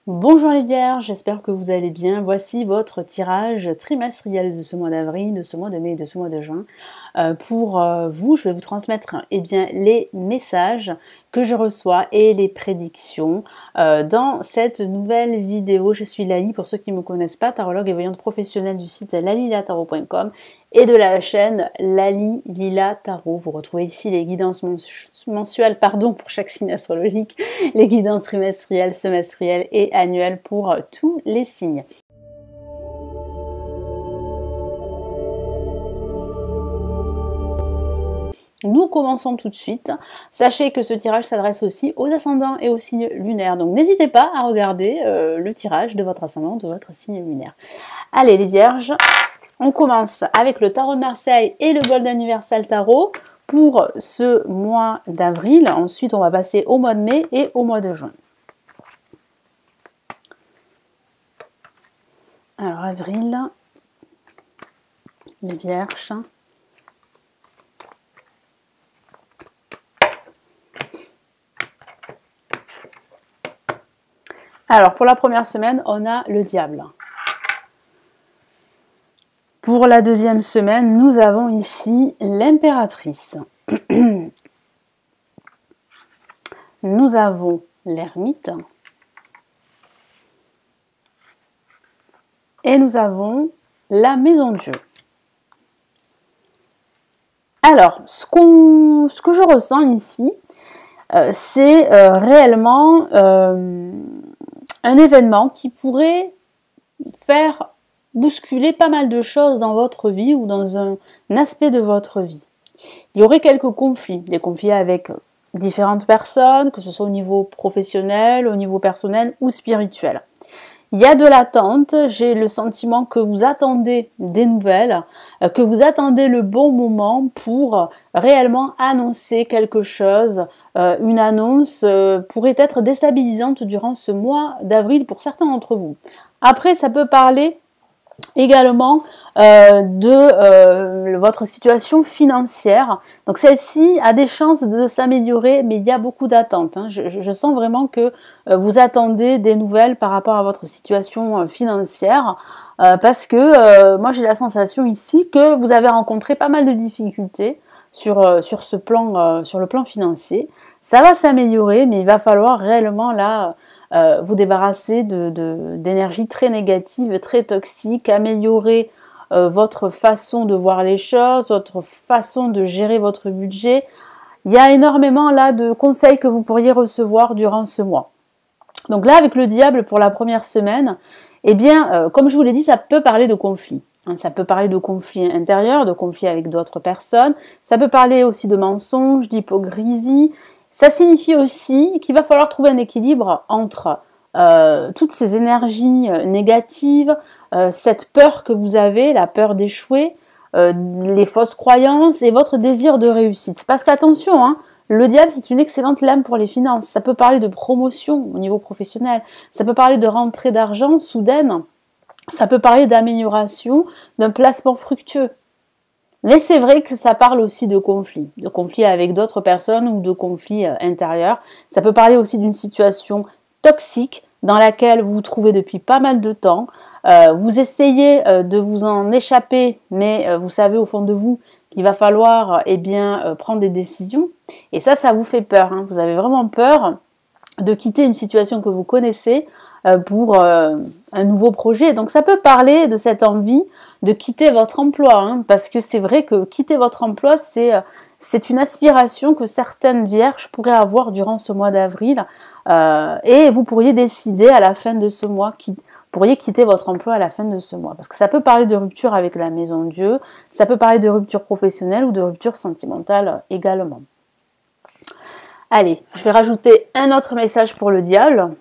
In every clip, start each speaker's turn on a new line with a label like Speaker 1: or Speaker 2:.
Speaker 1: Bonjour les vierges, j'espère que vous allez bien. Voici votre tirage trimestriel de ce mois d'avril, de ce mois de mai et de ce mois de juin. Pour vous, je vais vous transmettre les messages que je reçois et les prédictions dans cette nouvelle vidéo. Je suis Lali, pour ceux qui ne me connaissent pas, tarologue et voyante professionnelle du site lalilatarot.com et de la chaîne Lali Lila Tarot. Vous retrouvez ici les guidances mensuelles pour chaque signe astrologique, les guidances trimestrielles, semestrielles et annuelles pour tous les signes. Nous commençons tout de suite. Sachez que ce tirage s'adresse aussi aux ascendants et aux signes lunaires. Donc n'hésitez pas à regarder le tirage de votre ascendant, de votre signe lunaire. Allez les vierges, on commence avec le tarot de Marseille et le Golden Universal Tarot pour ce mois d'avril. Ensuite, on va passer au mois de mai et au mois de juin. Alors, avril, les vierges. Alors, pour la première semaine, on a le diable. Pour la deuxième semaine, nous avons ici l'impératrice. Nous avons l'ermite. Et nous avons la maison de Dieu. Alors, ce que je ressens ici, c'est réellement un événement qui pourrait faire bousculer pas mal de choses dans votre vie ou dans un aspect de votre vie. Il y aurait quelques conflits, des conflits avec différentes personnes, que ce soit au niveau professionnel, au niveau personnel ou spirituel. Il y a de l'attente, j'ai le sentiment que vous attendez des nouvelles, que vous attendez le bon moment pour réellement annoncer quelque chose. Une annonce pourrait être déstabilisante durant ce mois d'avril pour certains d'entre vous. Après, ça peut parler également de votre situation financière. Donc celle-ci a des chances de s'améliorer, mais il y a beaucoup d'attentes. Je sens vraiment que vous attendez des nouvelles par rapport à votre situation financière, parce que moi j'ai la sensation ici que vous avez rencontré pas mal de difficultés sur le plan financier. Ça va s'améliorer, mais il va falloir réellement là vous débarrasser d'énergie très négative, très toxique, améliorer votre façon de voir les choses, votre façon de gérer votre budget. Il y a énormément là de conseils que vous pourriez recevoir durant ce mois. Donc là, avec le diable pour la première semaine, eh bien, comme je vous l'ai dit, ça peut parler de conflits. Ça peut parler de conflits intérieurs, de conflits avec d'autres personnes. Ça peut parler aussi de mensonges, d'hypocrisie. Ça signifie aussi qu'il va falloir trouver un équilibre entre toutes ces énergies négatives, cette peur que vous avez, la peur d'échouer, les fausses croyances et votre désir de réussite. Parce qu'attention, le diable c'est une excellente lame pour les finances. Ça peut parler de promotion au niveau professionnel, ça peut parler de rentrée d'argent soudaine, ça peut parler d'amélioration, d'un placement fructueux. Mais c'est vrai que ça parle aussi de conflits avec d'autres personnes ou de conflits intérieurs. Ça peut parler aussi d'une situation toxique dans laquelle vous vous trouvez depuis pas mal de temps. Vous essayez de vous en échapper, mais vous savez au fond de vous qu'il va falloir prendre des décisions. Et ça vous fait peur. Vous avez vraiment peur de quitter une situation que vous connaissez pour un nouveau projet. Donc ça peut parler de cette envie de quitter votre emploi, parce que c'est vrai que quitter votre emploi, c'est une aspiration que certaines vierges pourraient avoir durant ce mois d'avril, et vous pourriez décider à la fin de ce mois, pourriez quitter votre emploi à la fin de ce mois, parce que ça peut parler de rupture avec la maison de Dieu, ça peut parler de rupture professionnelle ou de rupture sentimentale également. Allez, je vais rajouter un autre message pour le diable.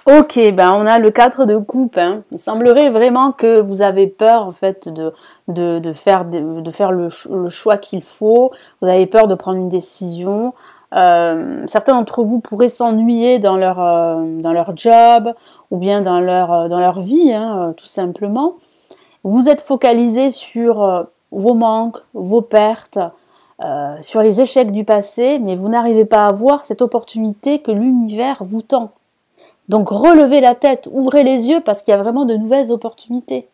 Speaker 1: Ok, on a le 4 de coupe. Il semblerait vraiment que vous avez peur en fait de faire le choix qu'il faut. Vous avez peur de prendre une décision. Certains d'entre vous pourraient s'ennuyer dans leur job ou bien dans leur vie, hein, tout simplement. Vous êtes focalisé sur vos manques, vos pertes, sur les échecs du passé, mais vous n'arrivez pas à voir cette opportunité que l'univers vous tend. Donc relevez la tête, ouvrez les yeux parce qu'il y a vraiment de nouvelles opportunités.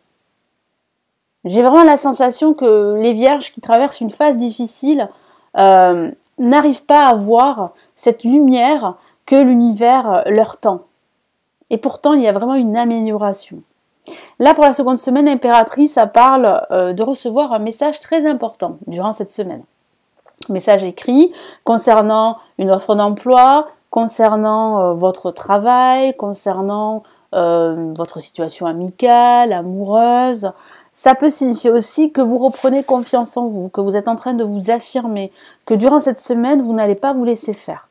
Speaker 1: J'ai vraiment la sensation que les vierges qui traversent une phase difficile n'arrivent pas à voir cette lumière que l'univers leur tend. Et pourtant, il y a vraiment une amélioration. Là, pour la seconde semaine, l'impératrice, ça parle de recevoir un message très important durant cette semaine. Message écrit concernant une offre d'emploi, concernant votre travail, concernant votre situation amicale, amoureuse. Ça peut signifier aussi que vous reprenez confiance en vous, que vous êtes en train de vous affirmer, que durant cette semaine, vous n'allez pas vous laisser faire.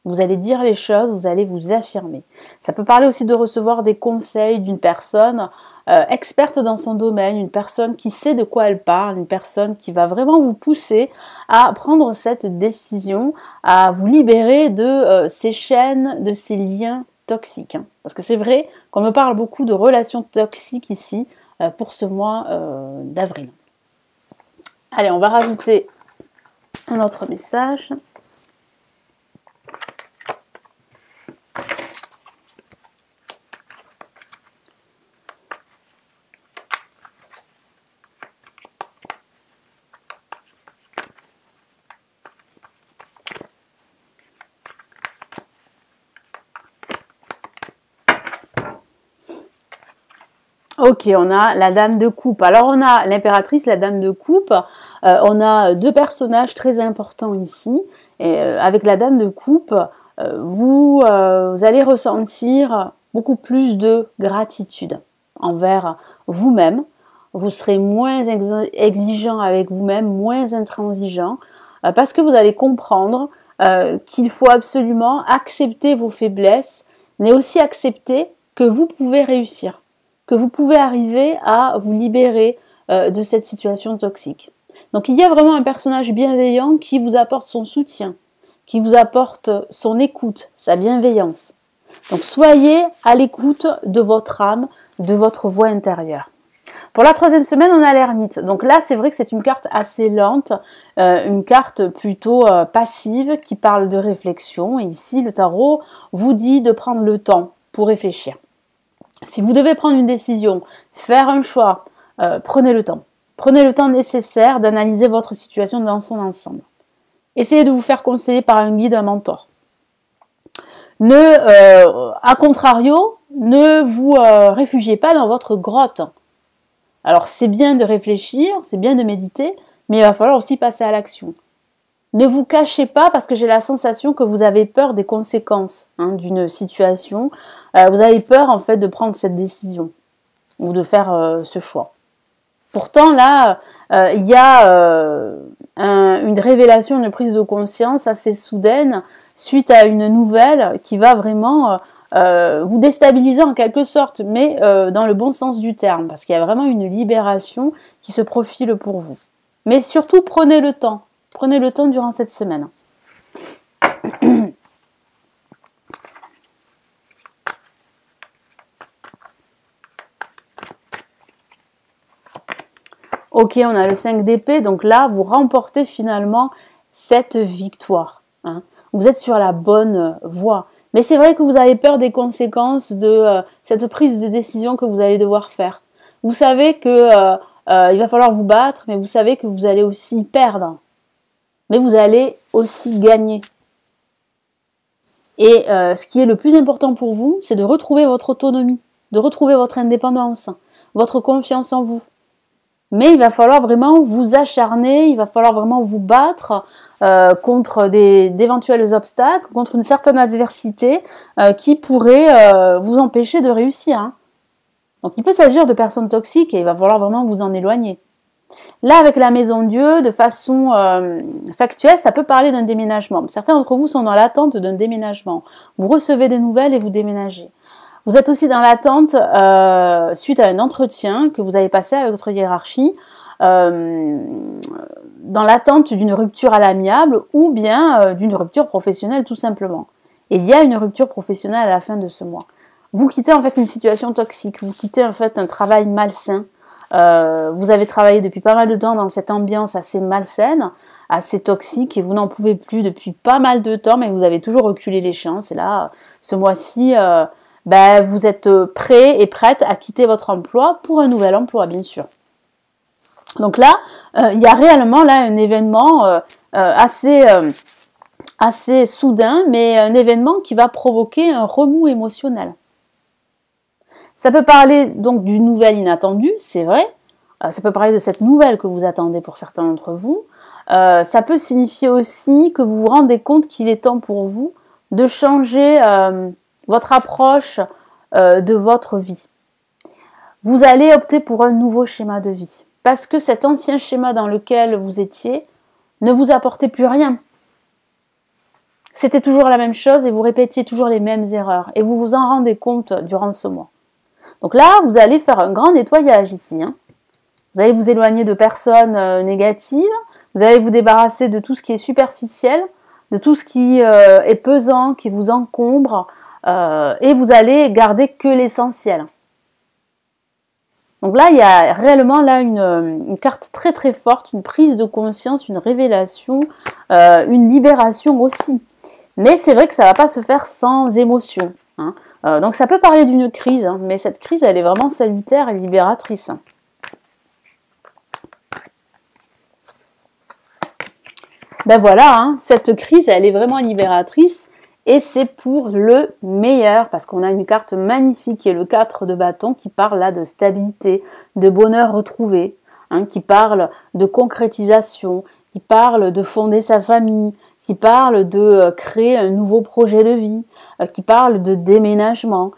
Speaker 1: Vous allez dire les choses, vous allez vous affirmer. Ça peut parler aussi de recevoir des conseils d'une personne experte dans son domaine, une personne qui sait de quoi elle parle, une personne qui va vraiment vous pousser à prendre cette décision, à vous libérer de ces chaînes, de ces liens toxiques. Hein. Parce que c'est vrai qu'on me parle beaucoup de relations toxiques ici pour ce mois d'avril. Allez, on va rajouter un autre message. Ok, on a la dame de coupe. Alors on a l'impératrice, la dame de coupe. On a deux personnages très importants ici. Et, avec la dame de coupe, vous allez ressentir beaucoup plus de gratitude envers vous-même. Vous serez moins exigeant avec vous-même, moins intransigeant, parce que vous allez comprendre qu'il faut absolument accepter vos faiblesses, mais aussi accepter que vous pouvez réussir, que vous pouvez arriver à vous libérer de cette situation toxique. Donc il y a vraiment un personnage bienveillant qui vous apporte son soutien, qui vous apporte son écoute, sa bienveillance. Donc soyez à l'écoute de votre âme, de votre voix intérieure. Pour la troisième semaine, on a l'ermite. Donc là, c'est vrai que c'est une carte assez lente, une carte plutôt passive qui parle de réflexion. Et ici, le tarot vous dit de prendre le temps pour réfléchir. Si vous devez prendre une décision, faire un choix, prenez le temps. Prenez le temps nécessaire d'analyser votre situation dans son ensemble. Essayez de vous faire conseiller par un guide, un mentor. A contrario, ne vous réfugiez pas dans votre grotte. Alors c'est bien de réfléchir, c'est bien de méditer, mais il va falloir aussi passer à l'action. Ne vous cachez pas parce que j'ai la sensation que vous avez peur des conséquences d'une situation. Vous avez peur en fait de prendre cette décision ou de faire ce choix. Pourtant là, il y a une révélation, une prise de conscience assez soudaine suite à une nouvelle qui va vraiment vous déstabiliser en quelque sorte, mais dans le bon sens du terme, parce qu'il y a vraiment une libération qui se profile pour vous. Mais surtout, prenez le temps. Prenez le temps durant cette semaine. Ok, on a le 5 d'épée, donc là, vous remportez finalement cette victoire. Hein. Vous êtes sur la bonne voie. Mais c'est vrai que vous avez peur des conséquences de cette prise de décision que vous allez devoir faire. Vous savez que il va falloir vous battre, mais vous savez que vous allez aussi perdre. Mais vous allez aussi gagner. Et ce qui est le plus important pour vous, c'est de retrouver votre autonomie, de retrouver votre indépendance, votre confiance en vous. Mais il va falloir vraiment vous acharner, il va falloir vraiment vous battre contre d'éventuels obstacles, contre une certaine adversité qui pourrait vous empêcher de réussir. Hein. Donc il peut s'agir de personnes toxiques et il va falloir vraiment vous en éloigner. Là, avec la Maison Dieu, de façon factuelle, ça peut parler d'un déménagement. Certains d'entre vous sont dans l'attente d'un déménagement. Vous recevez des nouvelles et vous déménagez. Vous êtes aussi dans l'attente suite à un entretien que vous avez passé avec votre hiérarchie dans l'attente d'une rupture à l'amiable ou bien d'une rupture professionnelle tout simplement. Et il y a une rupture professionnelle à la fin de ce mois. Vous quittez en fait une situation toxique, vous quittez en fait un travail malsain. Vous avez travaillé depuis pas mal de temps dans cette ambiance assez malsaine, assez toxique, et vous n'en pouvez plus depuis pas mal de temps, mais vous avez toujours reculé les chances. Et là, ce mois-ci, vous êtes prêt et prête à quitter votre emploi pour un nouvel emploi, bien sûr. Donc là, il y a réellement là un événement assez soudain, mais un événement qui va provoquer un remous émotionnel. Ça peut parler donc d'une nouvelle inattendue, c'est vrai. Ça peut parler de cette nouvelle que vous attendez pour certains d'entre vous. Ça peut signifier aussi que vous vous rendez compte qu'il est temps pour vous de changer votre approche de votre vie. Vous allez opter pour un nouveau schéma de vie. Parce que cet ancien schéma dans lequel vous étiez ne vous apportait plus rien. C'était toujours la même chose et vous répétiez toujours les mêmes erreurs. Et vous vous en rendez compte durant ce mois. Donc là, vous allez faire un grand nettoyage ici. Vous allez vous éloigner de personnes négatives. Vous allez vous débarrasser de tout ce qui est superficiel, de tout ce qui est pesant, qui vous encombre. Et vous allez garder que l'essentiel. Donc là, il y a réellement là une carte très très forte, une prise de conscience, une révélation, une libération aussi. Mais c'est vrai que ça ne va pas se faire sans émotion. Donc ça peut parler d'une crise, mais cette crise, elle est vraiment salutaire et libératrice. Ben voilà, cette crise, elle est vraiment libératrice. Et c'est pour le meilleur, parce qu'on a une carte magnifique qui est le 4 de bâton, qui parle là de stabilité, de bonheur retrouvé, qui parle de concrétisation, qui parle de fonder sa famille, qui parle de créer un nouveau projet de vie, qui parle de déménagement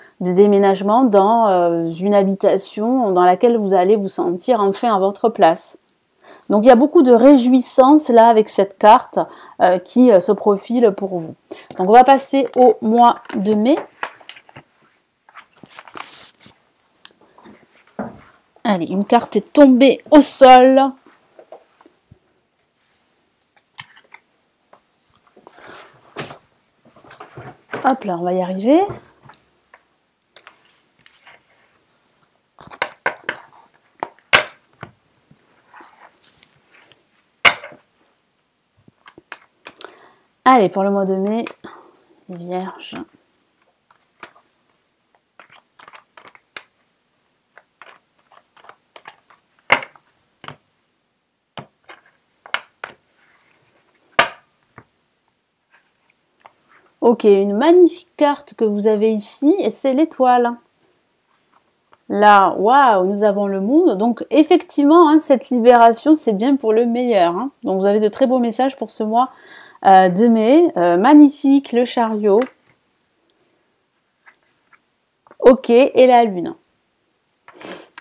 Speaker 1: dans une habitation dans laquelle vous allez vous sentir enfin à votre place. Donc il y a beaucoup de réjouissance là avec cette carte qui se profile pour vous. Donc on va passer au mois de mai. Allez, une carte est tombée au sol. Hop là, on va y arriver. Allez, pour le mois de mai, Vierge. Ok, une magnifique carte que vous avez ici, et c'est l'étoile. Là, waouh, nous avons le monde. Donc, effectivement, cette libération, c'est bien pour le meilleur. Donc, vous avez de très beaux messages pour ce mois de mai. Magnifique, le chariot. Ok, et la lune.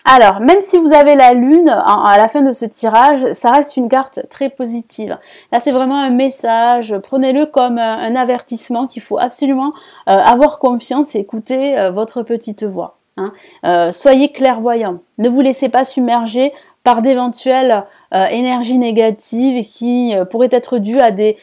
Speaker 1: Alors, même si vous avez la lune à la fin de ce tirage, ça reste une carte très positive. Là, c'est vraiment un message. Prenez-le comme un avertissement qu'il faut absolument avoir confiance et écouter votre petite voix. Soyez clairvoyant. Ne vous laissez pas submerger par d'éventuelles énergies négatives qui pourraient être dues à des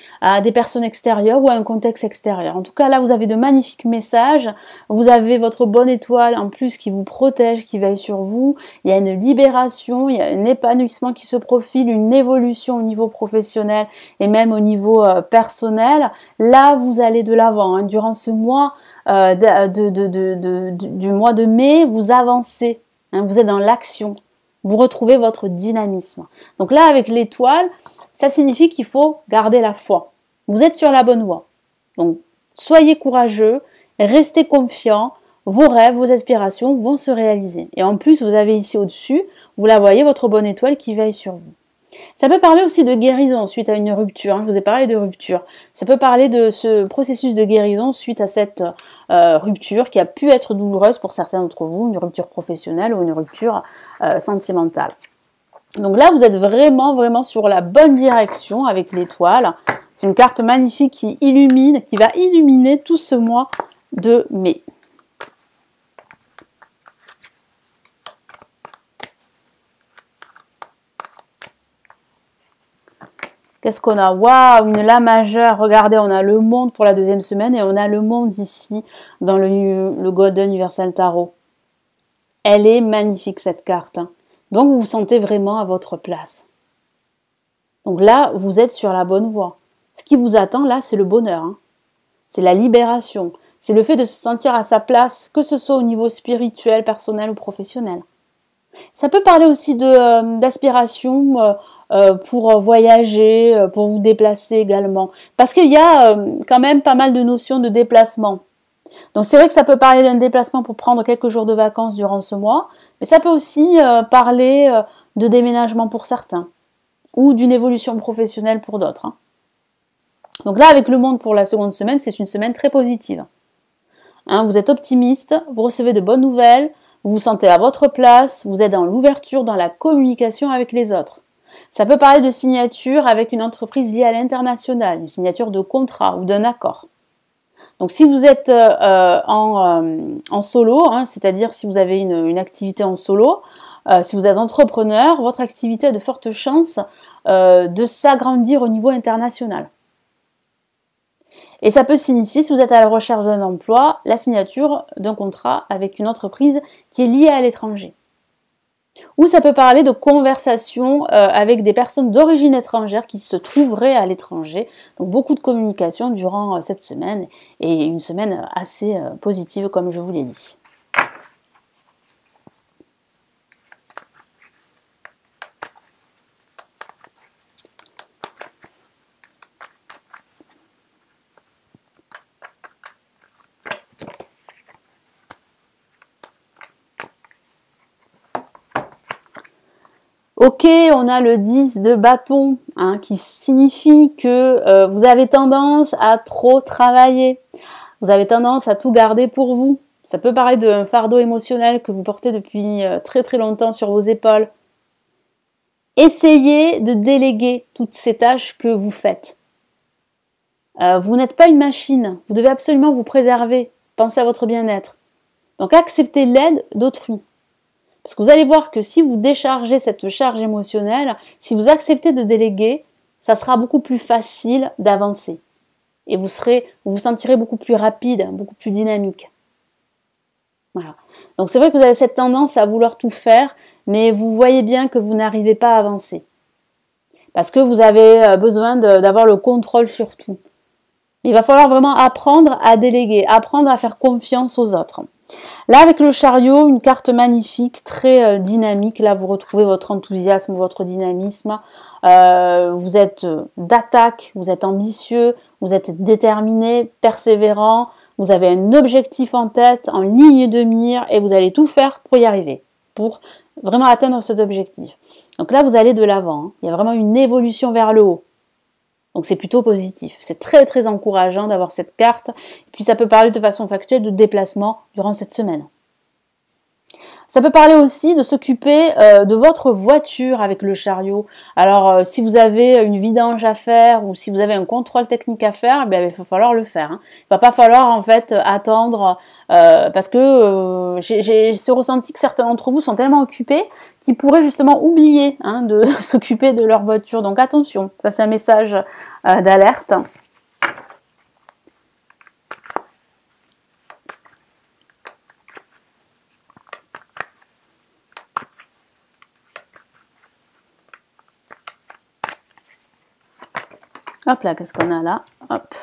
Speaker 1: personnes extérieures ou à un contexte extérieur. En tout cas, là, vous avez de magnifiques messages. Vous avez votre bonne étoile en plus qui vous protège, qui veille sur vous. Il y a une libération, il y a un épanouissement qui se profile, une évolution au niveau professionnel et même au niveau personnel. Là, vous allez de l'avant. Durant ce mois du mois de mai, vous avancez. Vous êtes dans l'action. Vous retrouvez votre dynamisme. Donc là, avec l'étoile, ça signifie qu'il faut garder la foi. Vous êtes sur la bonne voie. Donc, soyez courageux, restez confiants, vos rêves, vos aspirations vont se réaliser. Et en plus, vous avez ici au-dessus, vous la voyez, votre bonne étoile qui veille sur vous. Ça peut parler aussi de guérison suite à une rupture. Je vous ai parlé de rupture. Ça peut parler de ce processus de guérison suite à cette rupture qui a pu être douloureuse pour certains d'entre vous, une rupture professionnelle ou une rupture sentimentale. Donc là, vous êtes vraiment, vraiment sur la bonne direction avec l'étoile. C'est une carte magnifique qui illumine, qui va illuminer tout ce mois de mai. Qu'est-ce qu'on a? Waouh, une La majeure. Regardez, on a le monde pour la deuxième semaine et on a le monde ici dans le Golden Universal Tarot. Elle est magnifique cette carte. Hein. Donc vous vous sentez vraiment à votre place. Donc là, vous êtes sur la bonne voie. Ce qui vous attend là, c'est le bonheur. Hein. C'est la libération. C'est le fait de se sentir à sa place, que ce soit au niveau spirituel, personnel ou professionnel. Ça peut parler aussi d'aspiration pour voyager, pour vous déplacer également. Parce qu'il y a quand même pas mal de notions de déplacement. Donc c'est vrai que ça peut parler d'un déplacement pour prendre quelques jours de vacances durant ce mois, mais ça peut aussi parler de déménagement pour certains, ou d'une évolution professionnelle pour d'autres. Hein. Donc là, avec le monde pour la seconde semaine, c'est une semaine très positive. Hein, vous êtes optimiste, vous recevez de bonnes nouvelles, vous vous sentez à votre place, vous êtes dans l'ouverture, dans la communication avec les autres. Ça peut parler de signature avec une entreprise liée à l'international, une signature de contrat ou d'un accord. Donc si vous êtes en solo, hein, c'est-à-dire si vous avez une activité en solo, si vous êtes entrepreneur, votre activité a de fortes chances de s'agrandir au niveau international. Et ça peut signifier, si vous êtes à la recherche d'un emploi, la signature d'un contrat avec une entreprise qui est liée à l'étranger. Ou ça peut parler de conversations avec des personnes d'origine étrangère qui se trouveraient à l'étranger. Donc beaucoup de communication durant cette semaine et une semaine assez positive comme je vous l'ai dit. Ok, on a le 10 de bâton, hein, qui signifie que vous avez tendance à trop travailler. Vous avez tendance à tout garder pour vous. Ça peut paraître d'un fardeau émotionnel que vous portez depuis très très longtemps sur vos épaules. Essayez de déléguer toutes ces tâches que vous faites. Vous n'êtes pas une machine. Vous devez absolument vous préserver. Pensez à votre bien-être. Donc acceptez l'aide d'autrui. Parce que vous allez voir que si vous déchargez cette charge émotionnelle, si vous acceptez de déléguer, ça sera beaucoup plus facile d'avancer. Et vous vous sentirez beaucoup plus rapide, beaucoup plus dynamique. Voilà. Donc c'est vrai que vous avez cette tendance à vouloir tout faire, mais vous voyez bien que vous n'arrivez pas à avancer. Parce que vous avez besoin d'avoir le contrôle sur tout. Il va falloir vraiment apprendre à déléguer, apprendre à faire confiance aux autres. Là, avec le chariot, une carte magnifique, très dynamique. Là, vous retrouvez votre enthousiasme, votre dynamisme. Vous êtes d'attaque, vous êtes ambitieux, vous êtes déterminé, persévérant. Vous avez un objectif en tête, en ligne de mire, et vous allez tout faire pour y arriver, pour vraiment atteindre cet objectif. Donc là, vous allez de l'avant. Hein. Il y a vraiment une évolution vers le haut. Donc c'est plutôt positif. C'est très très encourageant d'avoir cette carte. Et puis ça peut parler de façon factuelle de déplacement durant cette semaine. Ça peut parler aussi de s'occuper de votre voiture avec le chariot. Alors si vous avez une vidange à faire ou si vous avez un contrôle technique à faire, eh bien, il va falloir le faire. Hein. Il ne va pas falloir en fait attendre parce que j'ai ce ressenti que certains d'entre vous sont tellement occupés qu'ils pourraient justement oublier hein, de s'occuper de leur voiture. Donc attention, ça c'est un message d'alerte. Hop là, qu'est-ce qu'on a là? Hop.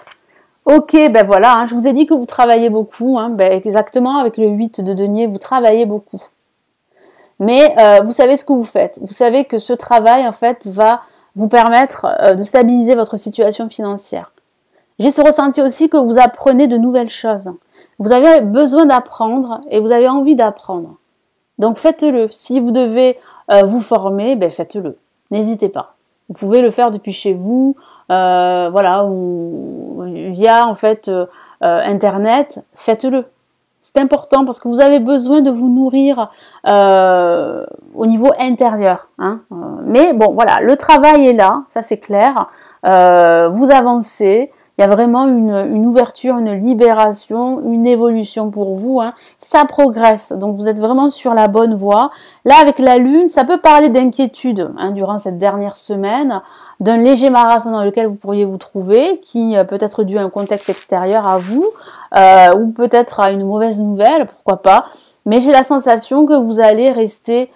Speaker 1: Ok, ben voilà, hein, je vous ai dit que vous travaillez beaucoup, hein, ben exactement avec le 8 de denier, vous travaillez beaucoup. Mais vous savez ce que vous faites. Vous savez que ce travail, en fait, va vous permettre de stabiliser votre situation financière. J'ai ce ressenti aussi que vous apprenez de nouvelles choses. Vous avez besoin d'apprendre et vous avez envie d'apprendre. Donc faites-le. Si vous devez vous former, ben faites-le. N'hésitez pas. Vous pouvez le faire depuis chez vous, voilà, ou via en fait Internet. Faites-le. C'est important parce que vous avez besoin de vous nourrir au niveau intérieur. Hein. Mais bon, voilà, le travail est là, ça c'est clair. Vous avancez, Il y a vraiment une ouverture, une libération, une évolution pour vous. Hein. Ça progresse, donc vous êtes vraiment sur la bonne voie. Là, avec la Lune, ça peut parler d'inquiétude hein, durant cette dernière semaine, d'un léger marasme dans lequel vous pourriez vous trouver, qui peut être dû à un contexte extérieur à vous, ou peut-être à une mauvaise nouvelle, pourquoi pas. Mais j'ai la sensation que vous allez rester,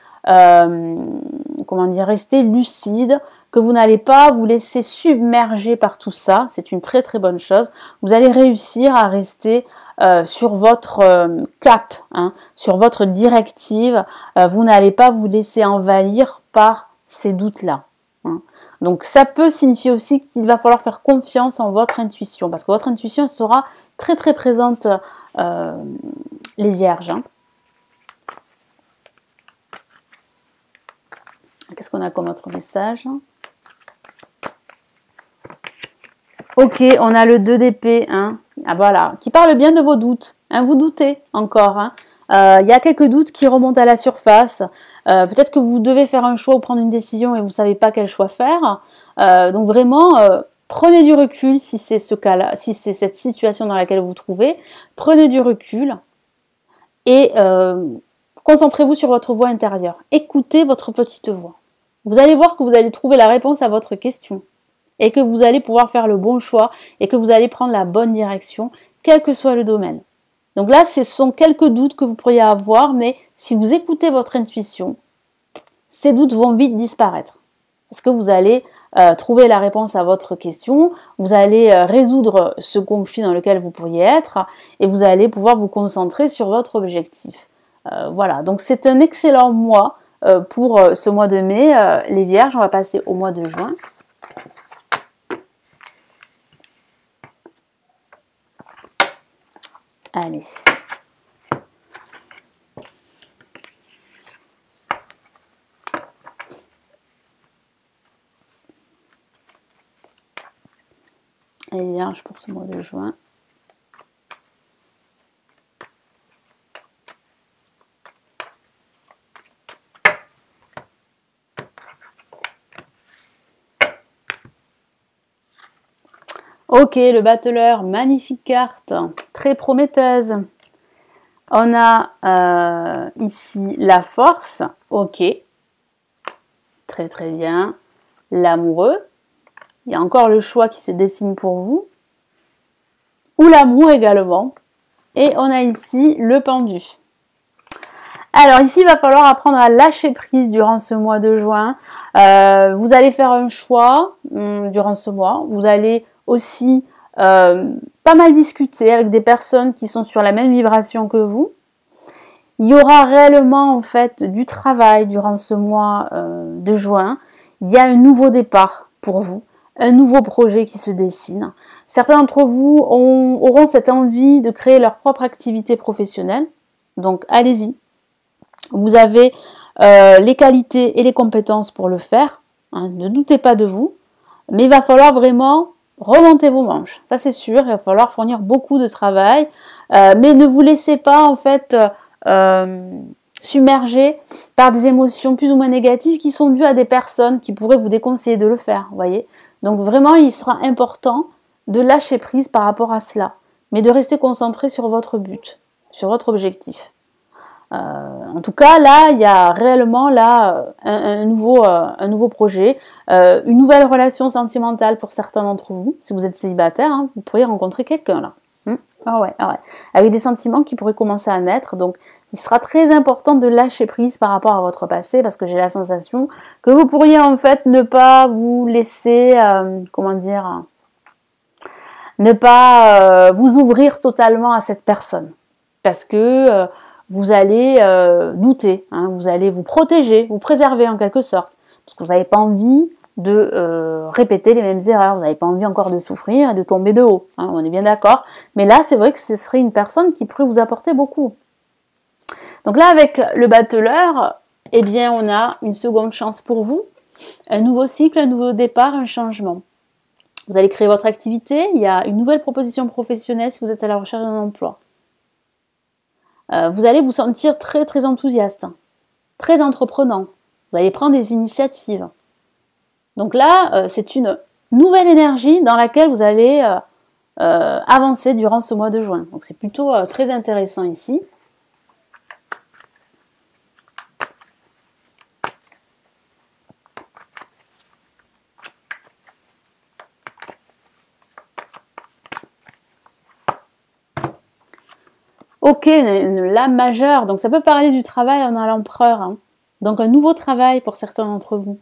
Speaker 1: rester lucide, que vous n'allez pas vous laisser submerger par tout ça, c'est une très très bonne chose. Vous allez réussir à rester sur votre cap, hein, sur votre directive. Vous n'allez pas vous laisser envahir par ces doutes-là. Hein. Donc ça peut signifier aussi qu'il va falloir faire confiance en votre intuition, parce que votre intuition sera très très présente, les Vierges. Hein. Qu'est-ce qu'on a comme autre message ? Ok, on a le 2 d'épée, hein. Ah voilà, qui parle bien de vos doutes. Hein, vous doutez encore. Hein. Y a quelques doutes qui remontent à la surface. Peut-être que vous devez faire un choix ou prendre une décision et vous ne savez pas quel choix faire. Donc vraiment, prenez du recul si c'est ce cas-là, si c'est cette situation dans laquelle vous vous trouvez. Prenez du recul et concentrez-vous sur votre voix intérieure. Écoutez votre petite voix. Vous allez voir que vous allez trouver la réponse à votre question. Et que vous allez pouvoir faire le bon choix et que vous allez prendre la bonne direction, quel que soit le domaine. Donc là, ce sont quelques doutes que vous pourriez avoir, mais si vous écoutez votre intuition, ces doutes vont vite disparaître. Parce que vous allez trouver la réponse à votre question, vous allez résoudre ce conflit dans lequel vous pourriez être, et vous allez pouvoir vous concentrer sur votre objectif. Voilà, donc c'est un excellent mois pour ce mois de mai. Les Vierges, on va passer au mois de juin. Allez. Les Vierges pour ce mois de juin. Ok, le battleur, magnifique carte, très prometteuse. On a ici la force, ok, très très bien. L'amoureux, il y a encore le choix qui se dessine pour vous. Ou l'amour également. Et on a ici le pendu. Alors ici, il va falloir apprendre à lâcher prise durant ce mois de juin. Vous allez faire un choix durant ce mois. Vous allez aussi pas mal discuter avec des personnes qui sont sur la même vibration que vous. Il y aura réellement en fait du travail durant ce mois de juin. Il y a un nouveau départ pour vous, un nouveau projet qui se dessine. Certains d'entre vous auront cette envie de créer leur propre activité professionnelle. Donc allez-y. Vous avez les qualités et les compétences pour le faire. Hein, ne doutez pas de vous. Mais il va falloir vraiment remonter vos manches. Ça c'est sûr. Il va falloir fournir beaucoup de travail. Mais ne vous laissez pas en fait submerger par des émotions plus ou moins négatives qui sont dues à des personnes qui pourraient vous déconseiller de le faire. Vous voyez. Donc vraiment, il sera important de lâcher prise par rapport à cela. Mais de rester concentré sur votre but, sur votre objectif. En tout cas, là, il y a réellement là un nouveau projet, une nouvelle relation sentimentale pour certains d'entre vous. Si vous êtes célibataire, hein, vous pourriez rencontrer quelqu'un là. Ah ouais. Avec des sentiments qui pourraient commencer à naître. Donc, il sera très important de lâcher prise par rapport à votre passé, parce que j'ai la sensation que vous pourriez en fait ne pas vous laisser, ne pas vous ouvrir totalement à cette personne, parce que vous allez douter, hein, vous allez vous protéger, vous préserver en quelque sorte, parce que vous n'avez pas envie de répéter les mêmes erreurs, vous n'avez pas envie encore de souffrir et de tomber de haut, hein, on est bien d'accord. Mais là, c'est vrai que ce serait une personne qui pourrait vous apporter beaucoup. Donc là, avec le battleur, eh bien, on a une seconde chance pour vous, un nouveau cycle, un nouveau départ, un changement. Vous allez créer votre activité, il y a une nouvelle proposition professionnelle si vous êtes à la recherche d'un emploi. Vous allez vous sentir très très enthousiaste, très entreprenant. Vous allez prendre des initiatives. Donc là, c'est une nouvelle énergie dans laquelle vous allez avancer durant ce mois de juin. Donc c'est plutôt très intéressant ici. Ok, une lame majeure, donc ça peut parler du travail en l'empereur. Hein. Donc un nouveau travail pour certains d'entre vous.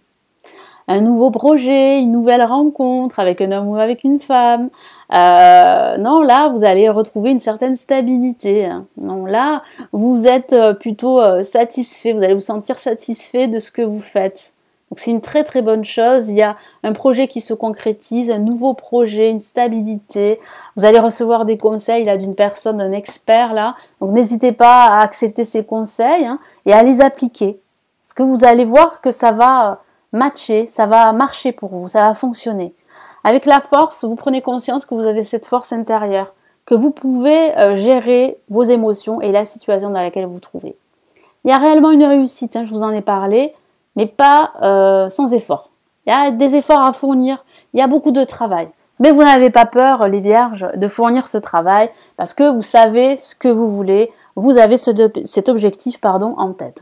Speaker 1: Un nouveau projet, une nouvelle rencontre avec un homme ou avec une femme. Non, là, vous allez retrouver une certaine stabilité. Hein. Non, là, vous êtes plutôt satisfait, vous allez vous sentir satisfait de ce que vous faites. Donc c'est une très très bonne chose, il y a un projet qui se concrétise, un nouveau projet, une stabilité. Vous allez recevoir des conseils là d'une personne, d'un expert là. Donc n'hésitez pas à accepter ces conseils hein, et à les appliquer. Parce que vous allez voir que ça va matcher, ça va marcher pour vous, ça va fonctionner. Avec la force, vous prenez conscience que vous avez cette force intérieure, que vous pouvez gérer vos émotions et la situation dans laquelle vous vous trouvez. Il y a réellement une réussite, hein, je vous en ai parlé, mais pas sans effort. Il y a des efforts à fournir, il y a beaucoup de travail. Mais vous n'avez pas peur, les vierges, de fournir ce travail parce que vous savez ce que vous voulez, vous avez cet objectif en tête.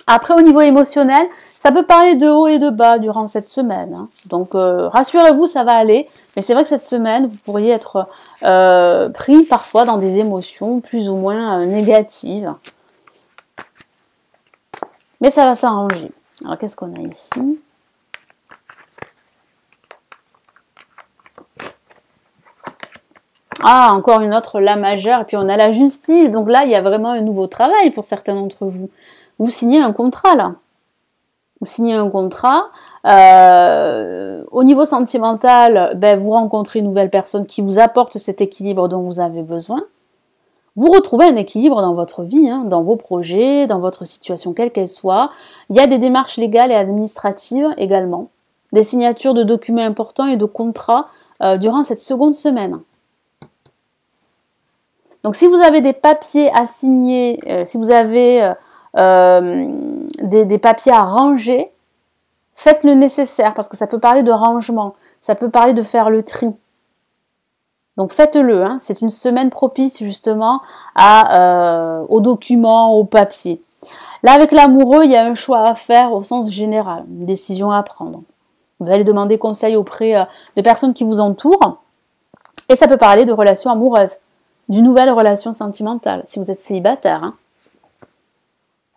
Speaker 1: Après, au niveau émotionnel, ça peut parler de haut et de bas durant cette semaine. Hein. Donc, rassurez-vous, ça va aller. Mais c'est vrai que cette semaine, vous pourriez être pris parfois dans des émotions plus ou moins négatives. Mais ça va s'arranger. Alors, qu'est-ce qu'on a ici ? Ah, encore une autre, la majeure. Et puis, on a la justice. Donc là, il y a vraiment un nouveau travail pour certains d'entre vous. Vous signez un contrat, là. Vous signez un contrat. Au niveau sentimental, vous rencontrez une nouvelle personne qui vous apporte cet équilibre dont vous avez besoin. Vous retrouvez un équilibre dans votre vie, hein, dans vos projets, dans votre situation, quelle qu'elle soit. Il y a des démarches légales et administratives également. Des signatures de documents importants et de contrats durant cette seconde semaine. Donc si vous avez des papiers à signer, si vous avez des papiers à ranger, faites le nécessaire parce que ça peut parler de rangement, ça peut parler de faire le tri. Donc faites-le, hein, c'est une semaine propice justement aux documents, aux papiers. Là avec l'amoureux, il y a un choix à faire au sens général, une décision à prendre. Vous allez demander conseil auprès de personnes qui vous entourent et ça peut parler de relations amoureuses, d'une nouvelle relation sentimentale, si vous êtes célibataire. Hein.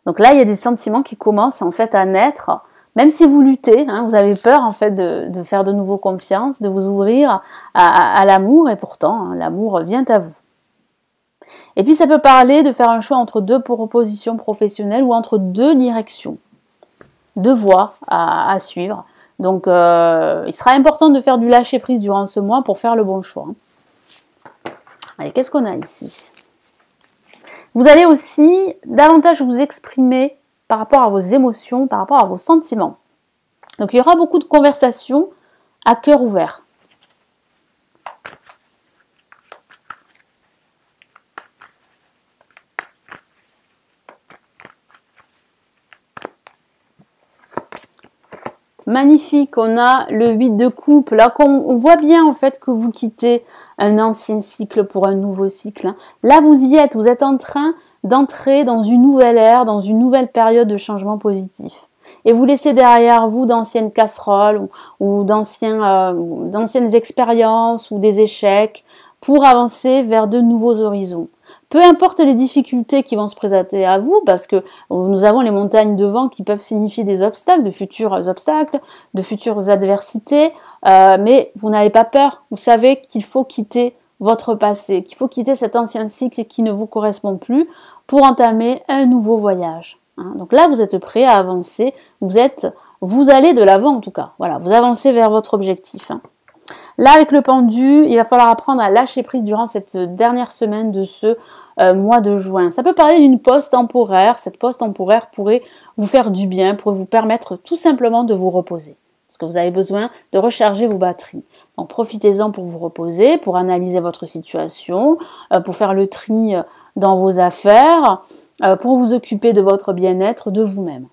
Speaker 1: Donc là, il y a des sentiments qui commencent en fait à naître, même si vous luttez, hein, vous avez peur en fait de faire de nouveau confiance, de vous ouvrir à l'amour, et pourtant, hein, l'amour vient à vous. Et puis ça peut parler de faire un choix entre deux propositions professionnelles ou entre deux directions, deux voies à suivre. Donc il sera important de faire du lâcher-prise durant ce mois pour faire le bon choix. Allez, qu'est-ce qu'on a ici ? Vous allez aussi davantage vous exprimer par rapport à vos émotions, par rapport à vos sentiments. Donc il y aura beaucoup de conversations à cœur ouvert. Magnifique, on a le 8 de coupe. Là, on voit bien en fait que vous quittez un ancien cycle pour un nouveau cycle. Hein. Là, vous y êtes, vous êtes en train d'entrer dans une nouvelle ère, dans une nouvelle période de changement positif. Et vous laissez derrière vous d'anciennes casseroles ou d'anciennes expériences ou des échecs pour avancer vers de nouveaux horizons. Peu importe les difficultés qui vont se présenter à vous, parce que nous avons les montagnes devant qui peuvent signifier des obstacles, de futures adversités, mais vous n'avez pas peur. Vous savez qu'il faut quitter votre passé, qu'il faut quitter cet ancien cycle qui ne vous correspond plus pour entamer un nouveau voyage. Hein. Donc là, vous êtes prêt à avancer, vous allez de l'avant en tout cas. Voilà, vous avancez vers votre objectif. Hein. Là, avec le pendu, il va falloir apprendre à lâcher prise durant cette dernière semaine de ce mois de juin. Ça peut parler d'une pause temporaire. Cette pause temporaire pourrait vous faire du bien, pourrait vous permettre tout simplement de vous reposer. Parce que vous avez besoin de recharger vos batteries. Donc profitez-en pour vous reposer, pour analyser votre situation, pour faire le tri dans vos affaires, pour vous occuper de votre bien-être, de vous-même.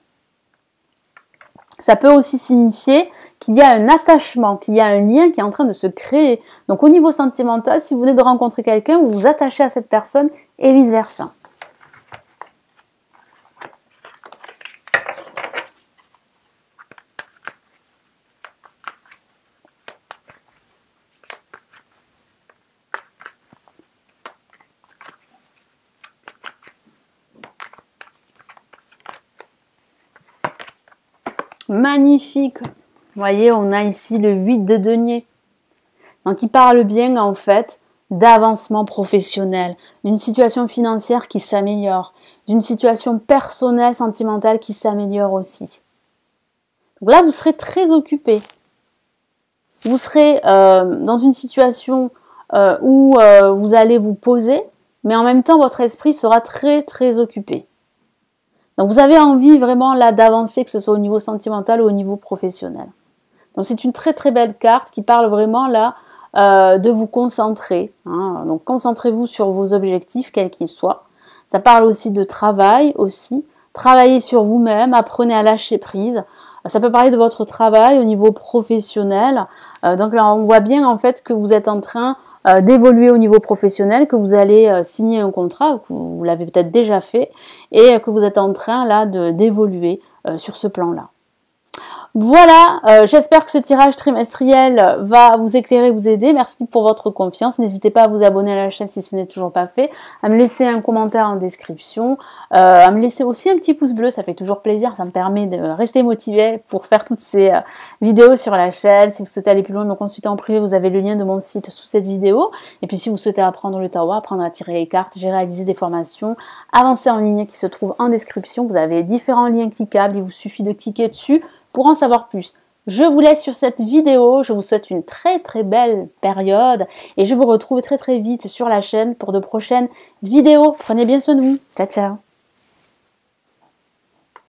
Speaker 1: Ça peut aussi signifier qu'il y a un attachement, qu'il y a un lien qui est en train de se créer. Donc au niveau sentimental, si vous venez de rencontrer quelqu'un, vous vous attachez à cette personne et vice-versa. Magnifique. Vous voyez, on a ici le 8 de denier. Donc, il parle bien, en fait, d'avancement professionnel, d'une situation financière qui s'améliore, d'une situation personnelle, sentimentale qui s'améliore aussi. Donc là, vous serez très occupé. Vous serez dans une situation où vous allez vous poser, mais en même temps, votre esprit sera très, très occupé. Donc, vous avez envie vraiment là d'avancer, que ce soit au niveau sentimental ou au niveau professionnel. Donc, c'est une très, très belle carte qui parle vraiment là de vous concentrer. Hein. Donc, concentrez-vous sur vos objectifs, quels qu'ils soient. Ça parle aussi de travail aussi. Travaillez sur vous-même, apprenez à lâcher prise. Ça peut parler de votre travail au niveau professionnel. Donc là, on voit bien en fait que vous êtes en train d'évoluer au niveau professionnel, que vous allez signer un contrat, que vous l'avez peut-être déjà fait, et que vous êtes en train là d'évoluer sur ce plan-là. Voilà, j'espère que ce tirage trimestriel va vous éclairer, vous aider. Merci pour votre confiance. N'hésitez pas à vous abonner à la chaîne si ce n'est toujours pas fait, à me laisser un commentaire en description, à me laisser aussi un petit pouce bleu, ça fait toujours plaisir, ça me permet de rester motivé pour faire toutes ces vidéos sur la chaîne. Si vous souhaitez aller plus loin, me consulter en privé, vous avez le lien de mon site sous cette vidéo. Et puis si vous souhaitez apprendre le tarot, apprendre à tirer les cartes, j'ai réalisé des formations avancées en ligne qui se trouvent en description. Vous avez différents liens cliquables, il vous suffit de cliquer dessus pour en savoir plus. Je vous laisse sur cette vidéo, je vous souhaite une très très belle période et je vous retrouve très très vite sur la chaîne pour de prochaines vidéos. Prenez bien soin de vous, ciao ciao.